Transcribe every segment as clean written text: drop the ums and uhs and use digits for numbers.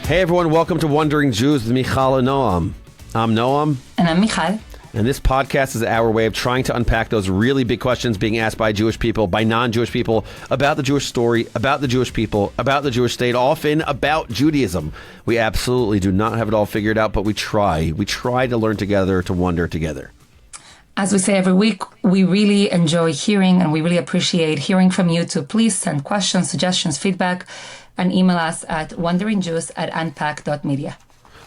Hey everyone, welcome to Wandering Jews with Mijal and Noam. I'm Noam. And I'm Mijal. And this podcast is our way of trying to unpack those really big questions being asked by Jewish people, by non-Jewish people, about the Jewish story, about the Jewish people, about the Jewish state, often about Judaism. We absolutely do not have it all figured out, but we try. We try to learn together, to wonder together. As we say every week, we really enjoy hearing and we really appreciate hearing from you. So please send questions, suggestions, feedback, and email us at wanderingjews@unpacked.media.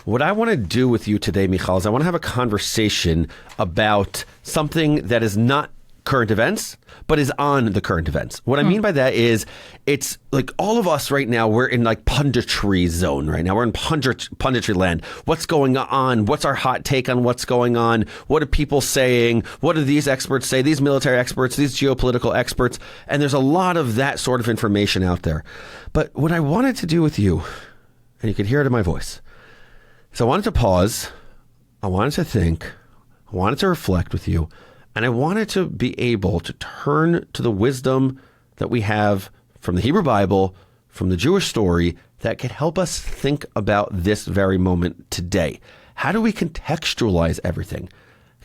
What I want to do with you today, Mijal, is I want to have a conversation about something that is not current events, but is on the current events. What I mean by that is it's like all of us right now, we're in like punditry zone right now. We're in punditry land. What's going on? What's our hot take on what's going on? What are people saying? What do these experts say? These military experts, these geopolitical experts. And there's a lot of that sort of information out there. But what I wanted to do with you, and you can hear it in my voice, so I wanted to pause, I wanted to think, I wanted to reflect with you, and I wanted to be able to turn to the wisdom that we have from the Hebrew Bible, from the Jewish story, that could help us think about this very moment today. How do we contextualize everything?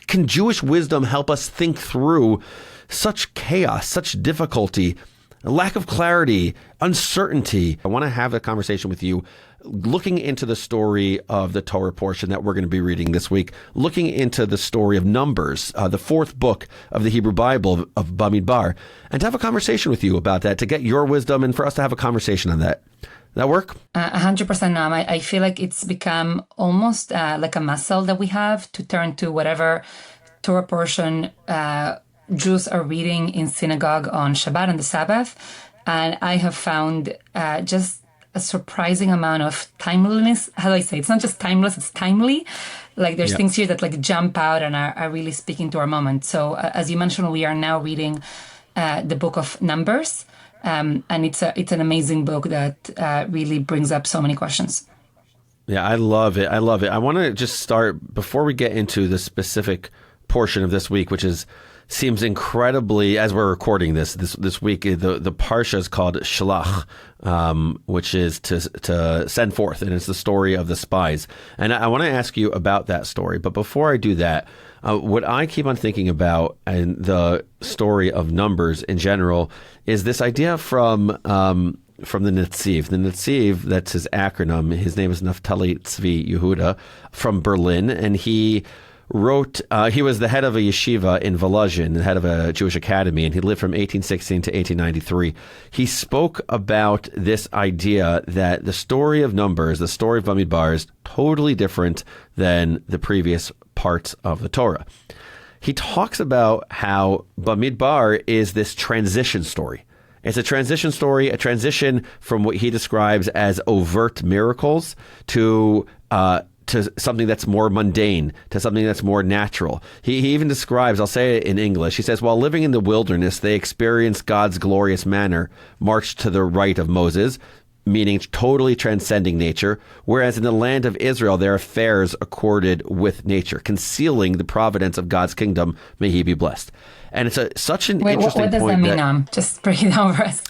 Can Jewish wisdom help us think through such chaos, such difficulty, a lack of clarity, uncertainty? I want to have a conversation with you looking into the story of the Torah portion that we're going to be reading this week, looking into the story of Numbers, the fourth book of the Hebrew Bible of Bamidbar, and to have a conversation with you about that, to get your wisdom and for us to have a conversation on that. That work? 100%, Noam. I feel like it's become almost like a muscle that we have to turn to whatever Torah portion Jews are reading in synagogue on Shabbat and the Sabbath. And I have found just a surprising amount of timeliness. How do I say? It's not just timeless, it's timely. Like there's things here that like jump out and are really speaking to our moment. So as you mentioned, we are now reading the book of Numbers. And it's an amazing book that really brings up so many questions. Yeah, I love it. I love it. I want to just start, before we get into the specific portion of this week, which seems incredibly, as we're recording this week, the parsha is called Shalach, which is to send forth, and it's the story of the spies. And I want to ask you about that story. But before I do that, what I keep on thinking about in the story of Numbers in general is this idea from the Netziv. The Netziv, that's his acronym. His name is Naftali Tzvi Yehuda from Berlin, and he wrote, he was the head of a yeshiva in Volozhin, the head of a Jewish academy, and he lived from 1816 to 1893. He spoke about this idea that the story of Numbers, the story of Bamidbar, is totally different than the previous parts of the Torah. He talks about how Bamidbar is this transition story. It's a transition story, a transition from what he describes as overt miracles to something that's more mundane, to something that's more natural. He even describes, I'll say it in English, he says, while living in the wilderness, they experienced God's glorious manner, marched to the right of Moses, meaning totally transcending nature, whereas in the land of Israel, their affairs accorded with nature, concealing the providence of God's kingdom, may he be blessed. And it's such an interesting point. What does that mean? Just break it down for us.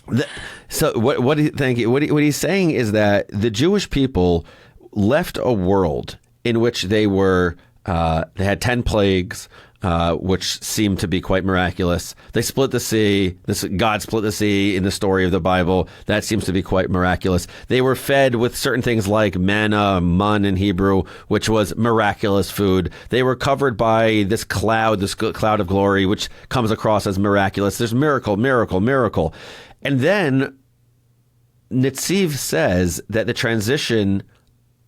So what he's saying is that the Jewish people left a world in which they had 10 plagues, which seemed to be quite miraculous. They split the sea. God split the sea in the story of the Bible. That seems to be quite miraculous. They were fed with certain things like manna, mun in Hebrew, which was miraculous food. They were covered by this cloud of glory, which comes across as miraculous. There's miracle, miracle, miracle. And then Netziv says that the transition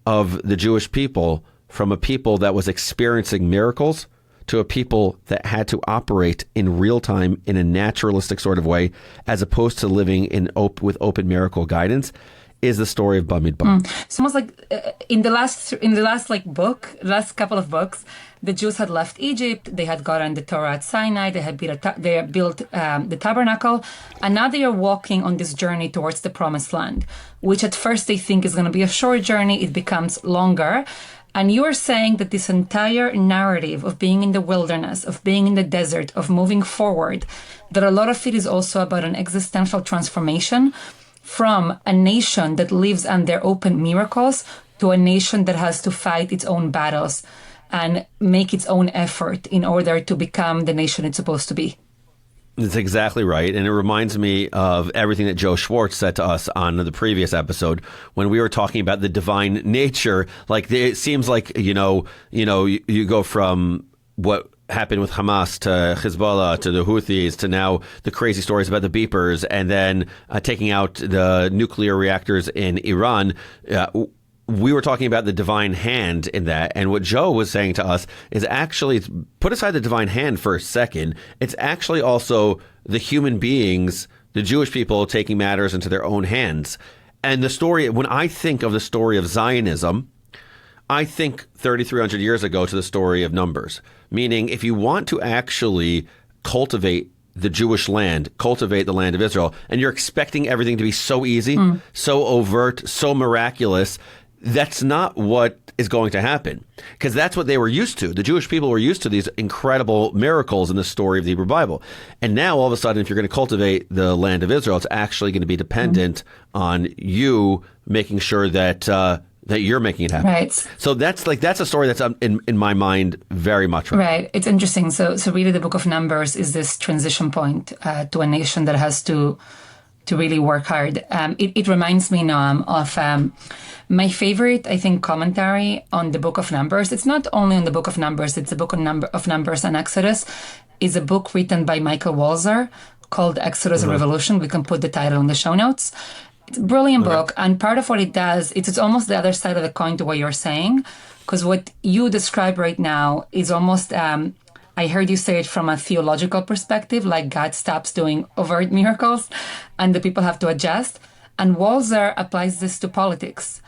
of the Jewish people from a people that was experiencing miracles to a people that had to operate in real time in a naturalistic sort of way, as opposed to living with open miracle guidance, is the story of Bamidbar. It's almost like in the last couple of books, the Jews had left Egypt. They had gotten the Torah at Sinai. They had built the tabernacle, and now they are walking on this journey towards the Promised Land, which at first they think is going to be a short journey. It becomes longer. And you are saying that this entire narrative of being in the wilderness, of being in the desert, of moving forward, that a lot of it is also about an existential transformation from a nation that lives under open miracles to a nation that has to fight its own battles and make its own effort in order to become the nation it's supposed to be. That's exactly right. And it reminds me of everything that Joe Schwartz said to us on the previous episode when we were talking about the divine nature. Like, it seems like, you go from what happened with Hamas to Hezbollah to the Houthis to now the crazy stories about the beepers and then taking out the nuclear reactors in Iran. We were talking about the divine hand in that. And what Joe was saying to us is actually, put aside the divine hand for a second, it's actually also the human beings, the Jewish people, taking matters into their own hands. And the story, when I think of the story of Zionism, I think 3,300 years ago to the story of Numbers. Meaning, if you want to actually cultivate the Jewish land, cultivate the land of Israel, and you're expecting everything to be so easy, so overt, so miraculous, that's not what is going to happen, because that's what they were used to. The Jewish people were used to these incredible miracles in the story of the Hebrew Bible. And now all of a sudden, if you're going to cultivate the land of Israel, it's actually going to be dependent on you making sure that that you're making it happen. Right. So that's a story that's in my mind very much right. It's interesting. So really the book of Numbers is this transition point to a nation that has to really work hard. It reminds me, Noam, of my favorite, I think, commentary on the book of Numbers. It's not only on the book of Numbers, it's the book of Numbers and Exodus. It's a book written by Michael Walzer called Exodus and Revolution. We can put the title in the show notes. It's a brilliant book. And part of what it does, it's almost the other side of the coin to what you're saying. Because what you describe right now is almost, I heard you say it from a theological perspective, like God stops doing overt miracles and the people have to adjust. And Walzer applies this to politics.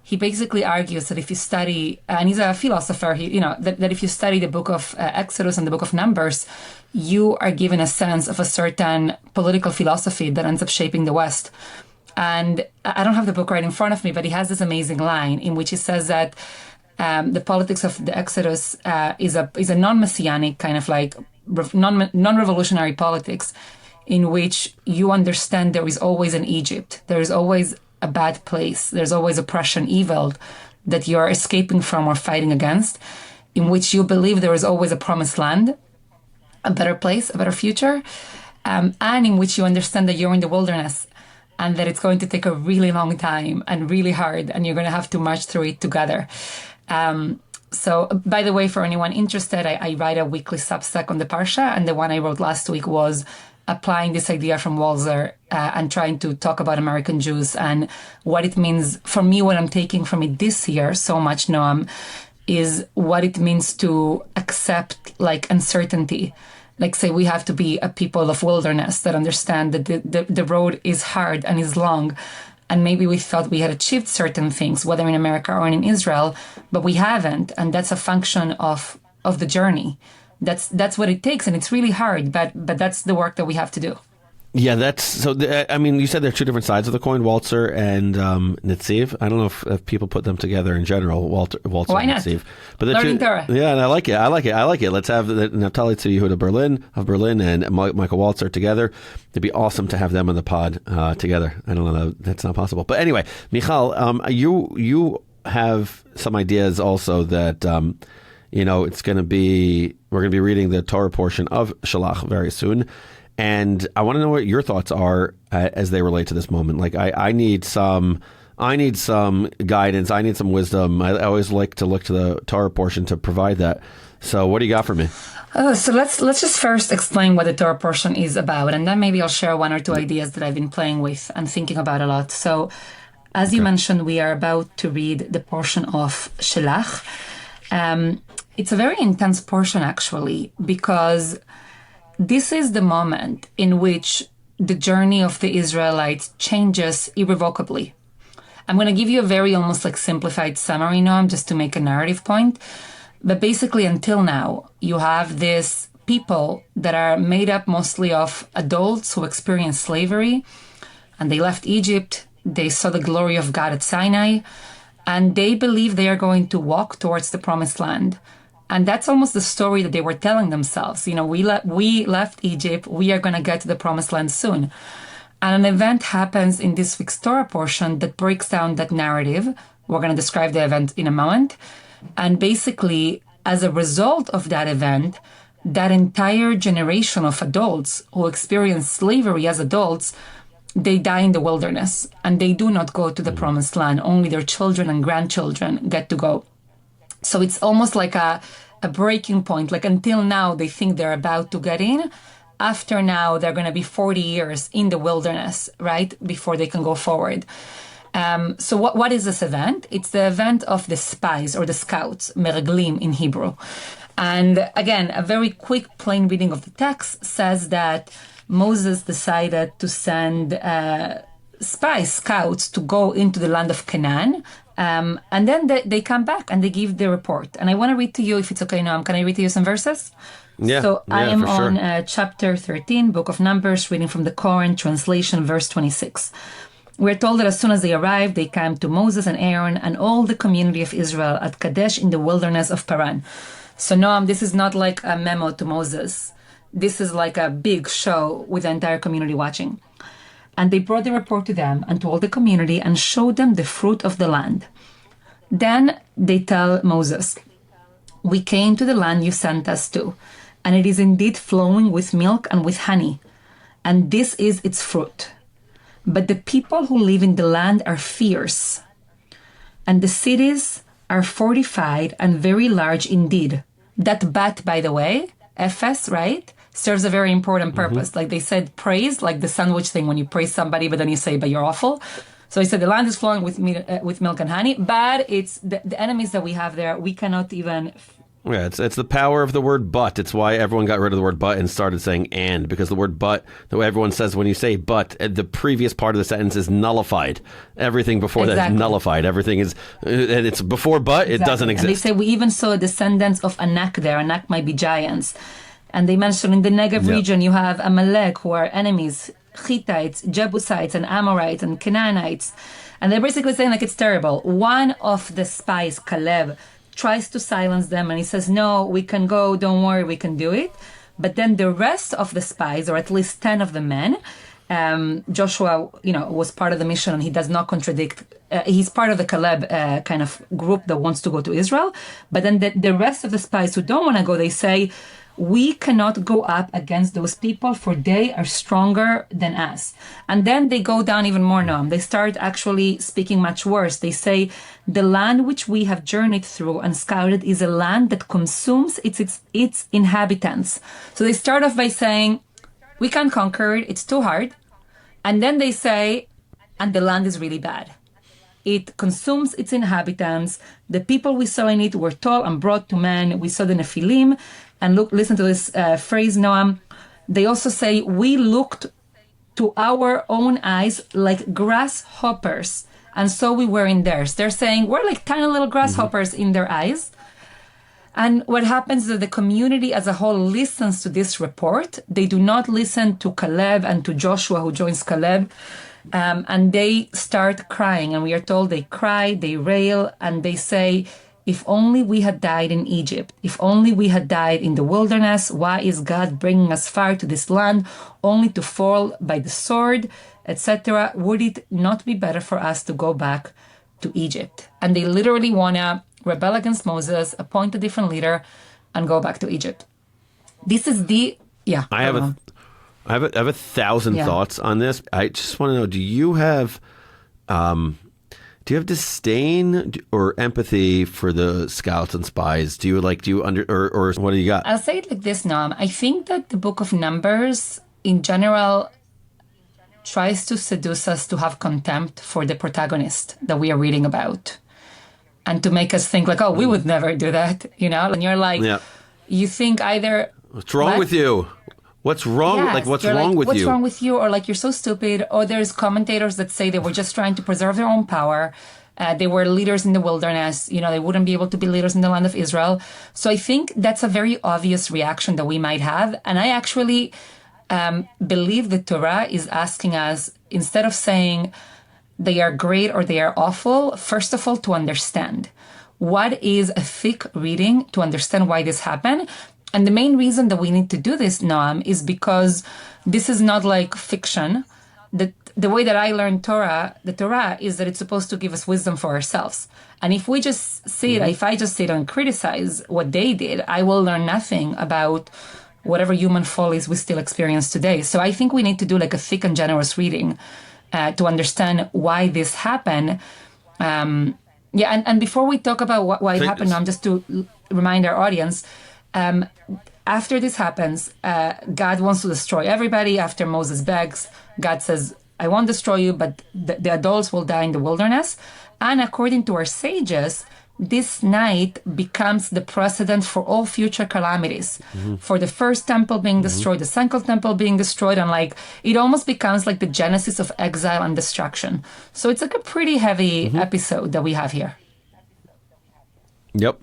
He basically argues that if you study, and he's a philosopher, that if you study the book of Exodus and the book of Numbers, you are given a sense of a certain political philosophy that ends up shaping the West. And I don't have the book right in front of me, but he has this amazing line in which he says that the politics of the Exodus is a non-messianic kind of like non-revolutionary politics in which you understand there is always an Egypt. There is always a bad place. There's always oppression, evil that you're escaping from or fighting against, in which you believe there is always a promised land, a better place, a better future, and in which you understand that you're in the wilderness and that it's going to take a really long time and really hard, and you're going to have to march through it together. So, by the way, for anyone interested, I write a weekly Substack on the Parsha, and the one I wrote last week was applying this idea from Walzer and trying to talk about American Jews and what it means. For me, what I'm taking from it this year so much, Noam, is what it means to accept like uncertainty. Like, say, we have to be a people of wilderness that understand that the road is hard and is long. And maybe we thought we had achieved certain things, whether in America or in Israel, but we haven't. And that's a function of the journey. That's what it takes, and it's really hard, but that's the work that we have to do. Yeah, that's so. I mean, you said there are two different sides of the coin, Walzer and Netziv. I don't know if people put them together in general, Walzer Why and not? Netziv. But Learning Torah. Yeah, and I like it. Let's have Naftali Tzvi Yehuda of Berlin and Michael Walzer together. It'd be awesome to have them on the pod together. I don't know, that's not possible. But anyway, Mijal, you have some ideas also that it's going to be, we're going to be reading the Torah portion of Shalach very soon. And I want to know what your thoughts are as they relate to this moment. Like, I need some guidance. I need some wisdom. I always like to look to the Torah portion to provide that. So what do you got for me? So let's just first explain what the Torah portion is about, and then maybe I'll share one or two ideas that I've been playing with and thinking about a lot. So as you mentioned, we are about to read the portion of Shalach. It's a very intense portion, actually, because this is the moment in which the journey of the Israelites changes irrevocably. I'm going to give you a very almost like simplified summary, Noam, just to make a narrative point. But basically, until now, you have this people that are made up mostly of adults who experienced slavery, and they left Egypt. They saw the glory of God at Sinai, and they believe they are going to walk towards the promised land. And that's almost the story that they were telling themselves. We left Egypt. We are going to get to the promised land soon. And an event happens in this week's Torah portion that breaks down that narrative We're going to describe the event in a moment. And basically, as a result of that event, that entire generation of adults who experienced slavery as adults, they die in the wilderness and they do not go to the promised land. Only their children and grandchildren get to go. So it's almost like a breaking point. Like until now, they think they're about to get in. After now, they're going to be 40 years in the wilderness, right? Before they can go forward. So what is this event? It's the event of the spies or the scouts, meraglim in Hebrew. And again, a very quick, plain reading of the text says that Moses decided to send spies, scouts, to go into the land of Canaan. And then they come back and they give the report. And I want to read to you, if it's okay, Noam, can I read to you some verses? Yeah. So I am for sure. on chapter 13, Book of Numbers, reading from the Koran translation, verse 26. We're told that as soon as they arrived, they came to Moses and Aaron and all the community of Israel at Kadesh in the wilderness of Paran. So Noam, this is not like a memo to Moses. This is like a big show with the entire community watching. And they brought the report to them and to all the community and showed them the fruit of the land. Then they tell Moses, we came to the land you sent us to, and it is indeed flowing with milk and with honey, and this is its fruit. But the people who live in the land are fierce, and the cities are fortified and very large indeed. That bat, by the way, Ephes, right, serves a very important purpose. Like they said, praise, like the sandwich thing when you praise somebody, but then you say, but you're awful. So he said the land is flowing with milk and honey, but it's the enemies that we have there, we cannot even... Yeah, it's the power of the word but. It's why everyone got rid of the word but and started saying and, because the word but, the way everyone says when you say but, the previous part of the sentence is nullified. Everything before that is nullified. Everything is, and it's before but, it doesn't exist. And they say we even saw descendants of Anak there. Anak might be giants. And they mentioned in the Negev region you have Amalek, who are enemies, Hittites, Jebusites, and Amorites, and Canaanites. And they're basically saying like it's terrible. One of the spies, Caleb, tries to silence them and he says, no, we can go, don't worry, we can do it. But then the rest of the spies, or at least 10 of the men, Joshua, was part of the mission and he does not contradict. He's part of the Caleb kind of group that wants to go to Israel. But then the rest of the spies who don't want to go, they say, we cannot go up against those people, for they are stronger than us. And then they go down even more, Noam. They start actually speaking much worse. They say, the land which we have journeyed through and scouted is a land that consumes its inhabitants. So they start off by saying, we can't conquer it, it's too hard. And then they say, and the land is really bad. It consumes its inhabitants. The people we saw in it were tall and broad to man. We saw the Nephilim. And listen to this phrase, Noam. They also say, we looked to our own eyes like grasshoppers, and so we were in theirs. They're saying, we're like tiny little grasshoppers in their eyes. And what happens is that the community as a whole listens to this report. They do not listen to Caleb and to Joshua, who joins Caleb. And they start crying. And we are told they cry, they rail, and they say, if only we had died in Egypt, if only we had died in the wilderness, why is God bringing us far to this land only to fall by the sword, etc.? Would it not be better for us to go back to Egypt? And they literally want to rebel against Moses, appoint a different leader, and go back to Egypt. This is the, I have a 1,000 thoughts on this. I just want to know, do you have disdain or empathy for the scouts and spies? Or what do you got? I'll say it like this, Noam. I think that the book of Numbers, in general, tries to seduce us to have contempt for the protagonist that we are reading about. And to make us think like, oh, we would never do that, And you're like, you think either... What's wrong with you? What's wrong? Yes, what's wrong with you? What's wrong with you? Or like, you're so stupid. Or there's commentators that say they were just trying to preserve their own power. They were leaders in the wilderness. They wouldn't be able to be leaders in the land of Israel. So I think that's a very obvious reaction that we might have. And I actually believe the Torah is asking us, instead of saying they are great or they are awful, first of all, to understand. What is a thick reading to understand why this happened? And the main reason that we need to do this, Noam, is because this is not like fiction. That the way that I learned the Torah is that it's supposed to give us wisdom for ourselves. And if we just sit, if I just sit and criticize what they did, I will learn nothing about whatever human follies we still experience today. So I think we need to do like a thick and generous reading to understand why this happened. And before we talk about why it happened, just to remind our audience, after this happens, God wants to destroy everybody. After Moses begs, God says, I won't destroy you, but the adults will die in the wilderness. And according to our sages, this night becomes the precedent for all future calamities. For the first temple being destroyed, the second temple being destroyed, and like it almost becomes like the genesis of exile and destruction. So it's like a pretty heavy episode that we have here. Yep.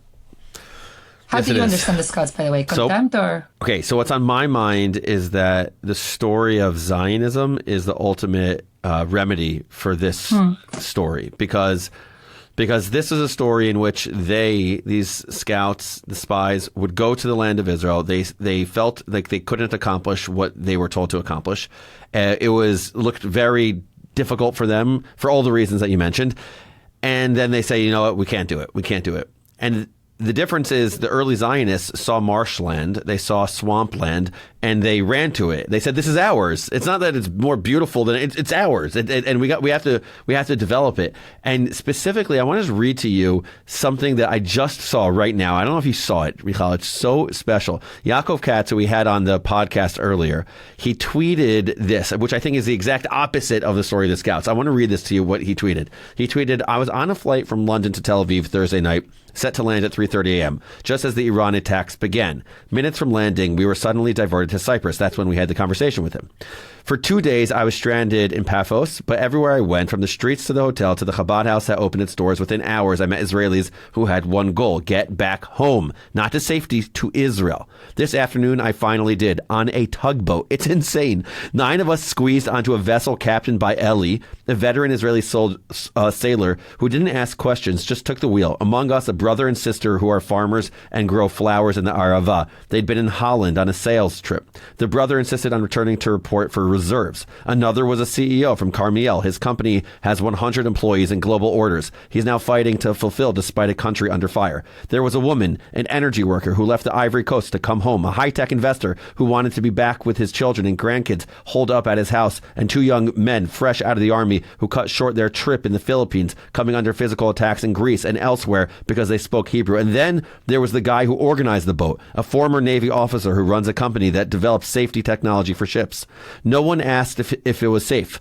How do you understand the Scouts, by the way? Contempt or? Okay, so what's on my mind is that the story of Zionism is the ultimate remedy for this story, because this is a story in which these scouts, the spies, would go to the land of Israel. They felt like they couldn't accomplish what they were told to accomplish. It looked very difficult for them for all the reasons that you mentioned. And then they say, you know what, we can't do it. We can't do it. And the difference is the early Zionists saw marshland, they saw swampland, and they ran to it. They said, "This is ours." It's not that it's more beautiful than it's ours, and we have to develop it. And specifically, I want to just read to you something that I just saw right now. I don't know if you saw it, Mijal. It's so special. Yaakov Katz, who we had on the podcast earlier, he tweeted this, which I think is the exact opposite of the story of the Scouts. I want to read this to you. What he tweeted. He tweeted, "I was on a flight from London to Tel Aviv Thursday night, set to land at 3:30 a.m., just as the Iran attacks began. Minutes from landing, we were suddenly diverted to Cyprus." That's when we had the conversation with him. "For 2 days, I was stranded in Paphos, but everywhere I went, from the streets to the hotel to the Chabad house that opened its doors, within hours, I met Israelis who had one goal: get back home, not to safety, to Israel. This afternoon, I finally did, on a tugboat. It's insane. 9 of us squeezed onto a vessel captained by Eli, a veteran Israeli sailor who didn't ask questions, just took the wheel. Among us, a brother and sister who are farmers and grow flowers in the Arava. They'd been in Holland on a sales trip. The brother insisted on returning to report for reserves. Another was a CEO from Carmiel. His company has 100 employees and global orders. He's now fighting to fulfill despite a country under fire. There was a woman, an energy worker, who left the Ivory Coast to come home, a high-tech investor who wanted to be back with his children and grandkids holed up at his house, and 2 young men fresh out of the army who cut short their trip in the Philippines, coming under physical attacks in Greece and elsewhere because they spoke Hebrew. And then there was the guy who organized the boat, a former Navy officer who runs a company that develops safety technology for ships. No one asked if it was safe."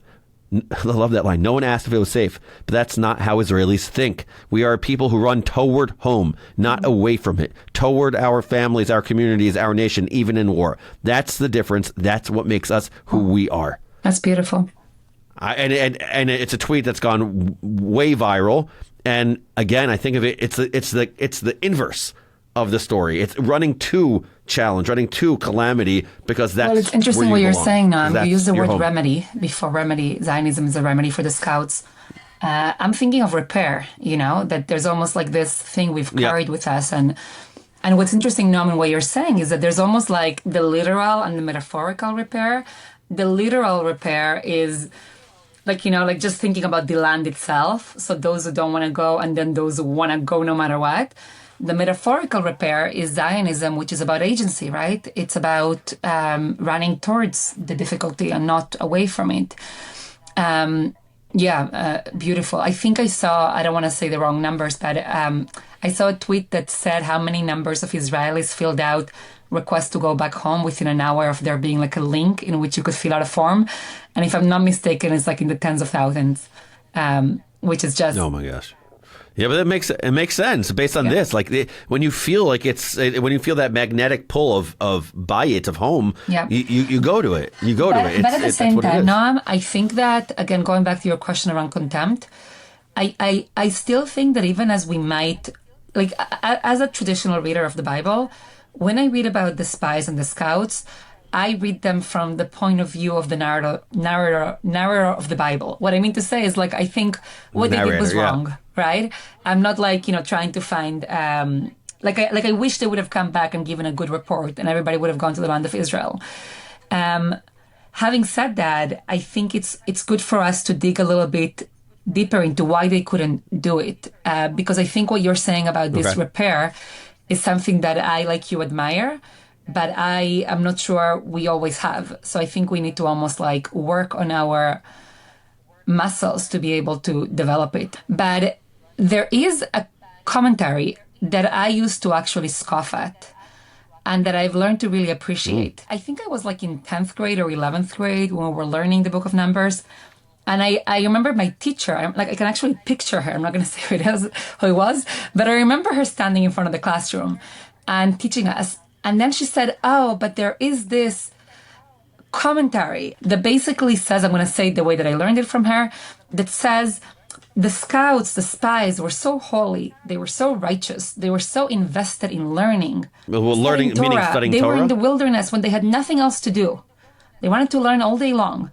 I love that line. No one asked if it was safe, but that's not how Israelis think. We are people who run toward home, not away from it, toward our families, our communities, our nation, even in war. That's the difference. That's what makes us who we are. That's beautiful. And it's a tweet that's gone way viral. And again, I think of it, it's the inverse of the story. It's running to challenge, running to calamity, because that's it's interesting what you're saying, Noam. You use the word home. Remedy before remedy. Zionism is a remedy for the Scouts. I'm thinking of repair, that there's almost like this thing we've carried with us. And what's interesting, Noam, what you're saying is that there's almost like the literal and the metaphorical repair. The literal repair is like just thinking about the land itself. So those who don't want to go, and then those who want to go no matter what. The metaphorical repair is Zionism, which is about agency, right? It's about running towards the difficulty and not away from it. Beautiful. I think I saw, I don't want to say the wrong numbers, but I saw a tweet that said how many numbers of Israelis filled out requests to go back home within an hour of there being like a link in which you could fill out a form. And if I'm not mistaken, it's like in the tens of thousands, which is just... Oh my gosh. Yeah, but it makes sense based on this. Like when you feel like when you feel that magnetic pull of bayit, of home, you go to it. You go to it. But at the same time, Noam, I think that, again, going back to your question around contempt, I still think that even as we might, like as a traditional reader of the Bible, when I read about the spies and the scouts, I read them from the point of view of the narrator of the Bible. What I mean to say is, like, I think what they did was wrong, right? I'm not like, trying to find, I wish they would have come back and given a good report and everybody would have gone to the land of Israel. having said that, I think it's good for us to dig a little bit deeper into why they couldn't do it. Because I think what you're saying about this repair is something that I, like you, admire, but I am not sure we always have. So I think we need to almost like work on our muscles to be able to develop it. But there is a commentary that I used to actually scoff at and that I've learned to really appreciate. I think I was like in 10th grade or 11th grade when we were learning the Book of Numbers. And I remember my teacher, I can actually picture her. I'm not going to say who it was, but I remember her standing in front of the classroom and teaching us. And then she said, oh, but there is this commentary that basically says, I'm going to say it the way that I learned it from her, that says the scouts, the spies were so holy. They were so righteous. They were so invested in learning. Well, learning, Torah. meaning studying They Torah? were in the wilderness when they had nothing else to do. They wanted to learn all day long.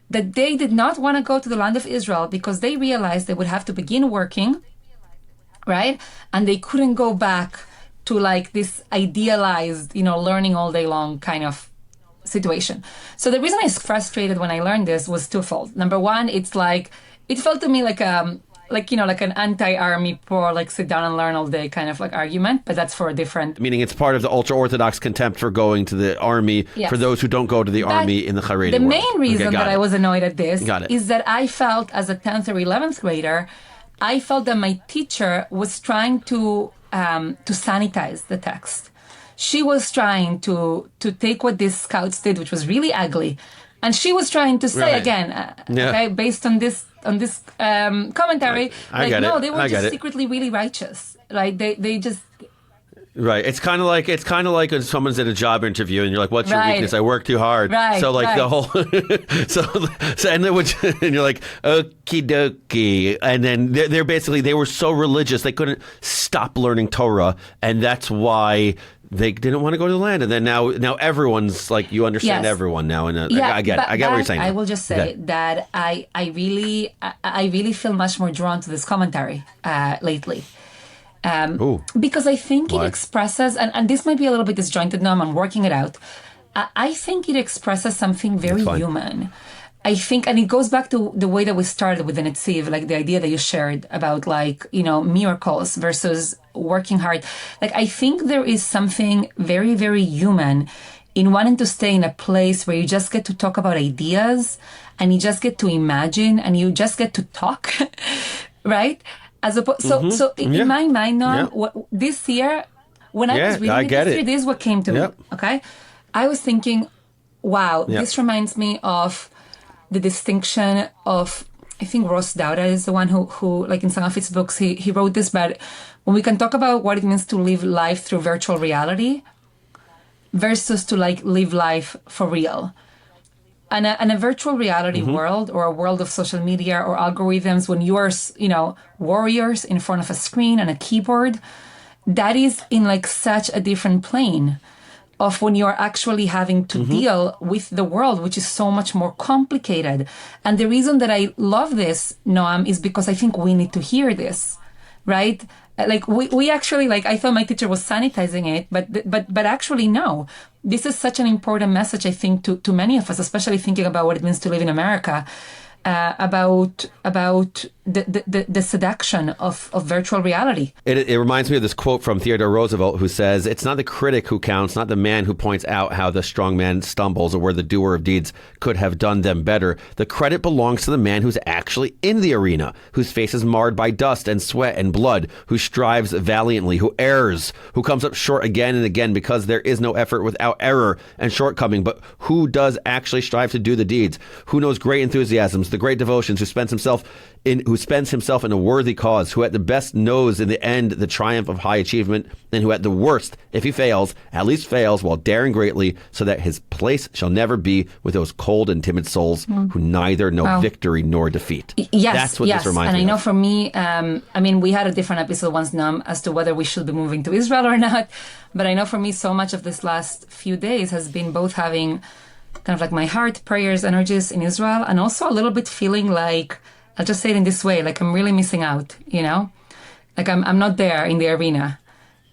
That they did not want to go to the land of Israel because they realized they would have to begin working, right? And they couldn't go back to like this idealized, learning all day long kind of situation. So the reason I was frustrated when I learned this was twofold. Number one, it's like, it felt to me like an anti-army poor, like sit down and learn all day kind of like argument, but that's for a different... Meaning it's part of the ultra-Orthodox contempt for going to the army for those who don't go to the army in the Haredi world. The main reason that I was annoyed at this is that I felt as a 10th or 11th grader, I felt that my teacher was trying to sanitize the text. She was trying to take what these scouts did, which was really ugly, and she was trying to say okay, based on this commentary, they were just secretly really righteous. Like they just. Right. It's kind of like when someone's in a job interview and you're like, "What's your weakness?" I work too hard. Right. So like the whole, and you're like, "Okie dokie," and then they're basically they were so religious they couldn't stop learning Torah, and that's why they didn't want to go to the land. And then now everyone's like, you understand everyone now, and I get what you're saying. I will just say that I really feel much more drawn to this commentary lately. Because I think it expresses, and this might be a little bit disjointed now, I'm working it out. I think it expresses something very human. I think, and it goes back to the way that we started with the Netziv, like the idea that you shared about miracles versus working hard. Like, I think there is something very, very human in wanting to stay in a place where you just get to talk about ideas and you just get to imagine and you just get to talk, right? As opposed, so in my mind, Noam, this year, when I was reading this year, this is what came to me. Okay, I was thinking, wow, this reminds me of the distinction of, I think Ross Dowda is the one who like in some of his books, he wrote this, but when we can talk about what it means to live life through virtual reality versus to like live life for real. And a virtual reality world or a world of social media or algorithms, when you are, warriors in front of a screen and a keyboard, that is in like such a different plane of when you're actually having to deal with the world, which is so much more complicated. And the reason that I love this, Noam, is because I think we need to hear this, right? Like we actually, like, I thought my teacher was sanitizing it, but actually no. This is such an important message, I think, to many of us, especially thinking about what it means to live in America, about the seduction of virtual reality. It reminds me of this quote from Theodore Roosevelt, who says, "It's not the critic who counts, not the man who points out how the strong man stumbles or where the doer of deeds could have done them better. The credit belongs to the man who's actually in the arena, whose face is marred by dust and sweat and blood, who strives valiantly, who errs, who comes up short again and again, because there is no effort without error and shortcoming, but who does actually strive to do the deeds, who knows great enthusiasms, the great devotions, who spends himself in a worthy cause, who at the best knows in the end the triumph of high achievement, and who at the worst, if he fails, at least fails while daring greatly, so that his place shall never be with those cold and timid souls who neither know victory nor defeat." Yes, that's what this reminds me of. And I know for me, we had a different episode once, Noam, as to whether we should be moving to Israel or not. But I know for me, so much of this last few days has been both having kind of like my heart, prayers, energies in Israel, and also a little bit feeling like, I'll just say it in this way, like I'm really missing out, Like I'm not there in the arena.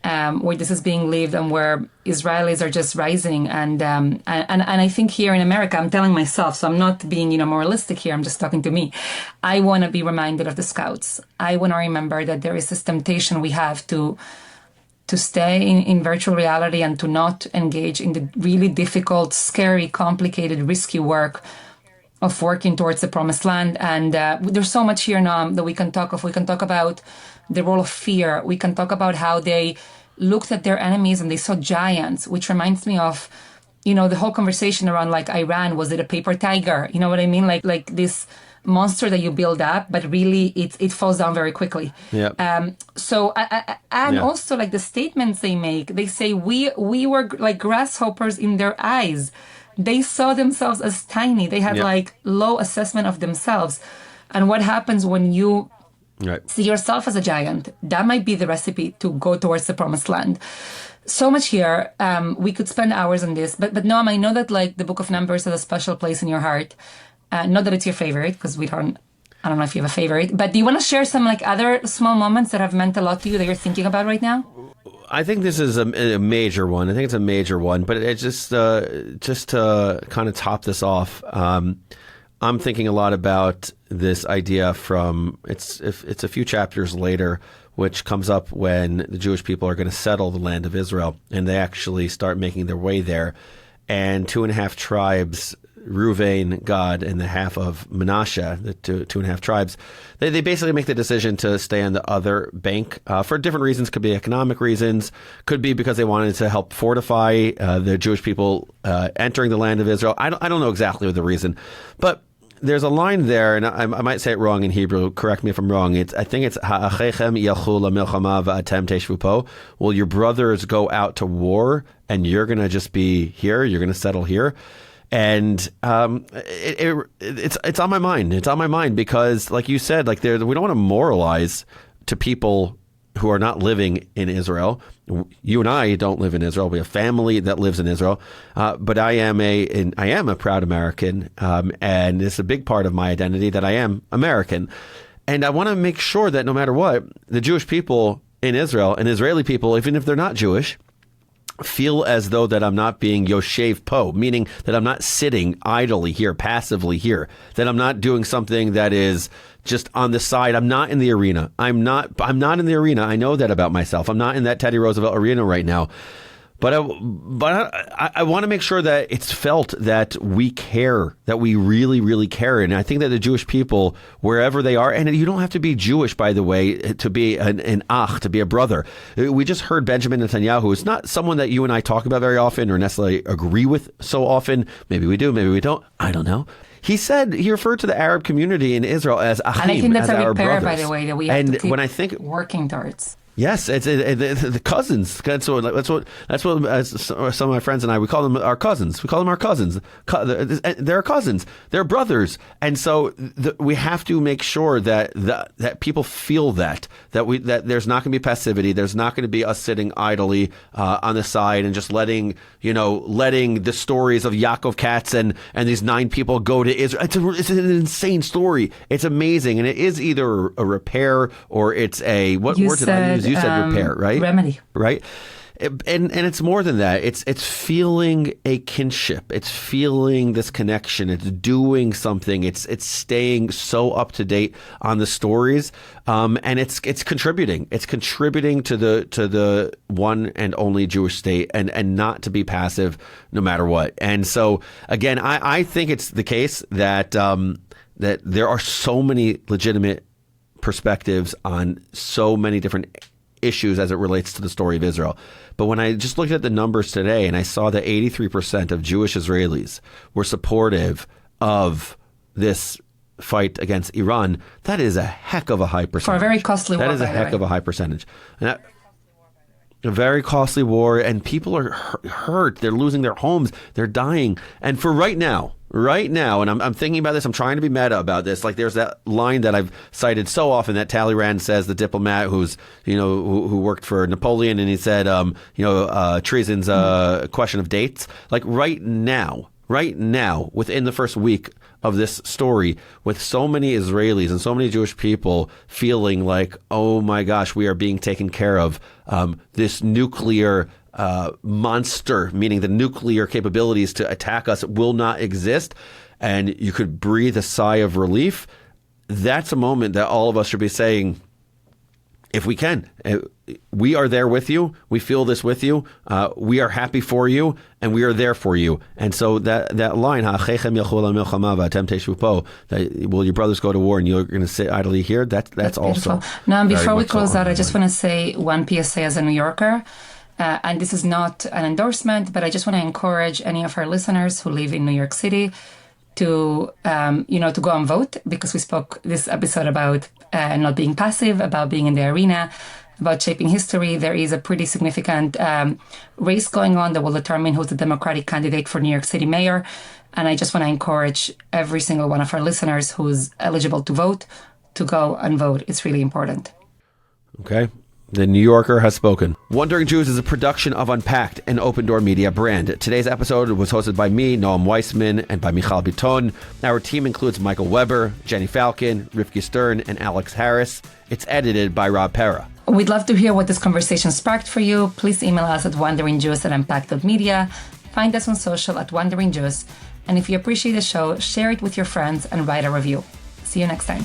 where this is being lived and where Israelis are just rising. And I think here in America, I'm telling myself, so I'm not being, moralistic here. I'm just talking to me. I want to be reminded of the Scouts. I want to remember that there is this temptation we have to stay in virtual reality and to not engage in the really difficult, scary, complicated, risky work of working towards the promised land. And there's so much here, Noam, that we can talk of. We can talk about the role of fear. We can talk about how they looked at their enemies and they saw giants, which reminds me of, the whole conversation around like Iran. Was it a paper tiger? You know what I mean? Like this monster that you build up, but really it falls down very quickly. Yeah. Also like the statements they make, they say we were like grasshoppers in their eyes. They saw themselves as tiny. They had like low assessment of themselves. And what happens when you see yourself as a giant? That might be the recipe to go towards the promised land. So much here. We could spend hours on this, but Noam, I know that like the Book of Numbers has a special place in your heart. Not that it's your favorite, because I don't know if you have a favorite, but do you want to share some like other small moments that have meant a lot to you that you're thinking about right now? I think this is a major one. I think it's a major one, but it just to kind of top this off, I'm thinking a lot about this idea from it's a few chapters later, which comes up when the Jewish people are going to settle the land of Israel, and they actually start making their way there, and 2.5 tribes, Reuven, Gad, and the half of Menashe, the two and a half tribes, they basically make the decision to stay on the other bank for different reasons. Could be economic reasons, could be because they wanted to help fortify the Jewish people entering the land of Israel. I don't know exactly the reason, but there's a line there, and I might say it wrong in Hebrew. Correct me if I'm wrong. I think it's Ha'achechem yalchu lamilchama va'atem teshvu po. Will your brothers go out to war, and you're going to just be here? You're going to settle here? And it's on my mind. It's on my mind because, like you said, like we don't want to moralize to people who are not living in Israel. You and I don't live in Israel. We have family that lives in Israel, but I am a proud American, and it's a big part of my identity that I am American. And I want to make sure that no matter what, the Jewish people in Israel and Israeli people, even if they're not Jewish, feel as though that I'm not being Yoshev Po, meaning that I'm not sitting idly here, passively here, that I'm not doing something that is just on the side. I'm not in the arena. I'm not in the arena. I know that about myself. I'm not in that Teddy Roosevelt arena right now. But I want to make sure that it's felt that we care, that we really, really care. And I think that the Jewish people, wherever they are, and you don't have to be Jewish, by the way, to be an ach, to be a brother. We just heard Benjamin Netanyahu, who's not someone that you and I talk about very often or necessarily agree with so often. Maybe we do, maybe we don't. I don't know. He referred to the Arab community in Israel as achim, and I think that's as a our repair, brothers. by the way, that we have to keep working towards. Yes, it's the cousins. That's what some of my friends and I, we call them our cousins. We call them our cousins. They're cousins. They're brothers. And so we have to make sure that people feel that there's not going to be passivity. There's not going to be us sitting idly on the side and just letting the stories of Yaakov Katz and these 9 people go to Israel. It's an insane story. It's amazing, and it is either a repair or it's a what word did I use? You said repair, right? Remedy. Right? And it's more than that. It's feeling a kinship. It's feeling this connection. It's doing something. It's staying so up to date on the stories, and it's contributing. It's contributing to the one and only Jewish state, and not to be passive no matter what. And so again, I think it's the case that that there are so many legitimate perspectives on so many different issues as it relates to the story of Israel. But when I just looked at the numbers today and I saw that 83% of Jewish Israelis were supportive of this fight against Iran, that is a heck of a high percentage. For a very costly war, that is a heck of a high percentage. And a very costly war, and people are hurt. They're losing their homes. They're dying. And for right now, and I'm thinking about this, I'm trying to be meta about this. Like there's that line that I've cited so often that Talleyrand says, the diplomat who worked for Napoleon, and he said, treason's a question of dates. Like right now, within the first week of this story, with so many Israelis and so many Jewish people feeling like, oh my gosh, we are being taken care of. This nuclear monster, meaning the nuclear capabilities to attack us, will not exist. And you could breathe a sigh of relief. That's a moment that all of us should be saying, if we can, we are there with you. We feel this with you. We are happy for you, and we are there for you. And so that line, that will your brothers go to war and you're going to sit idly here? That's also beautiful. Now, before we close out, I just want want to say one PSA as a New Yorker. And this is not an endorsement, but I just want to encourage any of our listeners who live in New York City to go and vote, because we spoke this episode about not being passive, about being in the arena, about shaping history. There is a pretty significant race going on that will determine who's the Democratic candidate for New York City mayor. And I just want to encourage every single one of our listeners who's eligible to vote to go and vote. It's really important. Okay. The New Yorker has spoken. Wandering Jews is a production of Unpacked, an Open Door Media brand. Today's episode was hosted by me, Noam Weissman, and by Mijal Bitton. Our team includes Michael Weber, Jenny Falcon, Rivki Stern, and Alex Harris. It's edited by Rob Pera. We'd love to hear what this conversation sparked for you. Please email us at wanderingjews@unpacked.media. Find us on social at Wandering Jews. And if you appreciate the show, share it with your friends and write a review. See you next time.